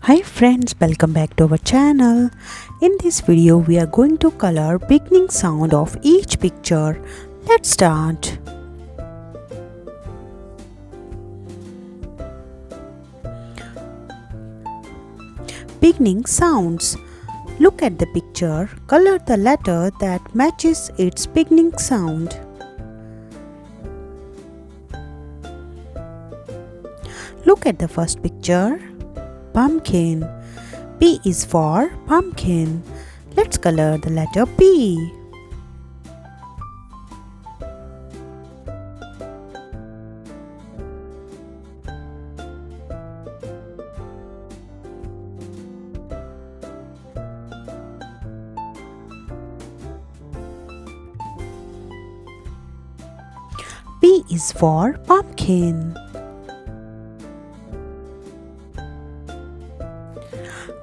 Hi friends, welcome back to our channel. In this video we are going to color beginning sound of each picture. Let's start. Beginning sounds. Look at the picture, color the letter that matches its beginning sound. Look at the first picture. Pumpkin. P is for pumpkin. Let's color the letter P. P is for pumpkin.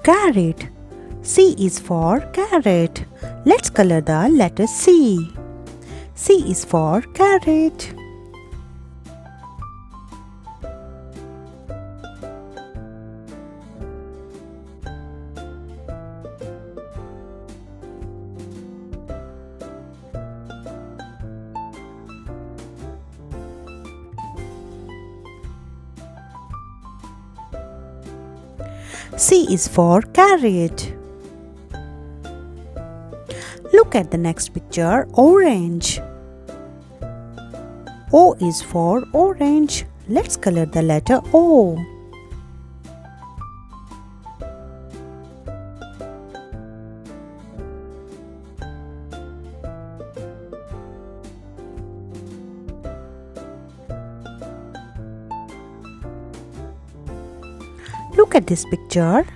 Carrot. C is for carrot. Let's color the letter C. C is for carrot. C is for carrot. Look at the next picture, orange. O is for orange. Let's color the letter O. Look at this picture.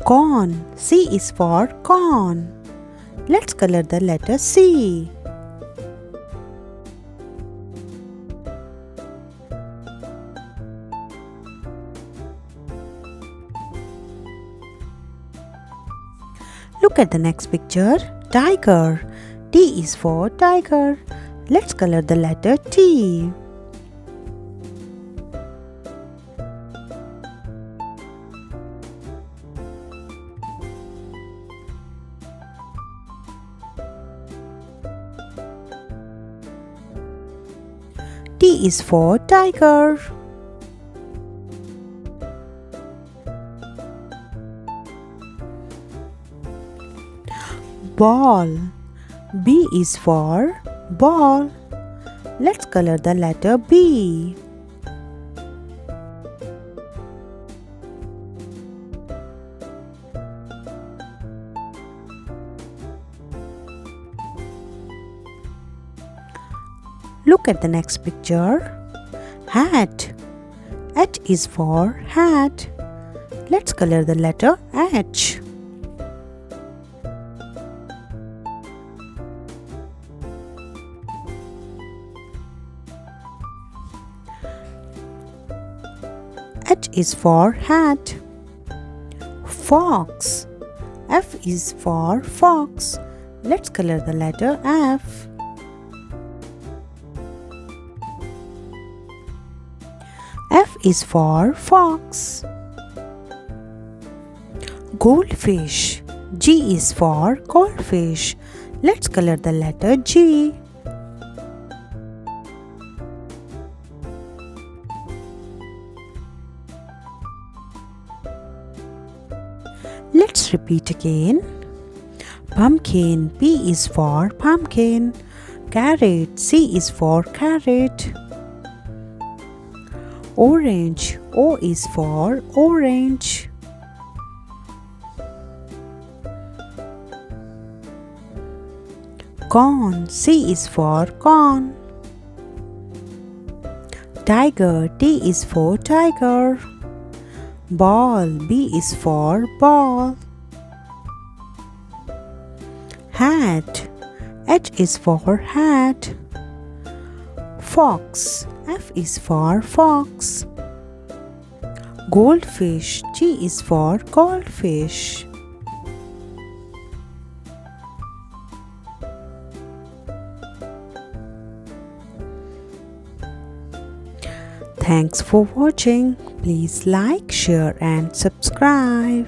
Corn. C is for corn. Let's color the letter C. Look at the next picture. Tiger. T is for tiger. Let's color the letter T. T is for tiger. Ball. B is for ball. Let's color the letter B. Look at the next picture. Hat. H is for hat. Let's color the letter H. H is for hat. Fox. F is for fox. Let's color the letter F. F is for fox. Goldfish. G is for goldfish. Let's color the letter G. Let's repeat again. Pumpkin. P is for pumpkin. Carrot. C is for carrot. Orange. O is for orange. Corn. C is for corn. Tiger. T is for tiger. Ball. B is for ball. Hat. H is for hat. Fox. F is for fox. Goldfish. G is for goldfish. Thanks for watching. Please like, share and subscribe.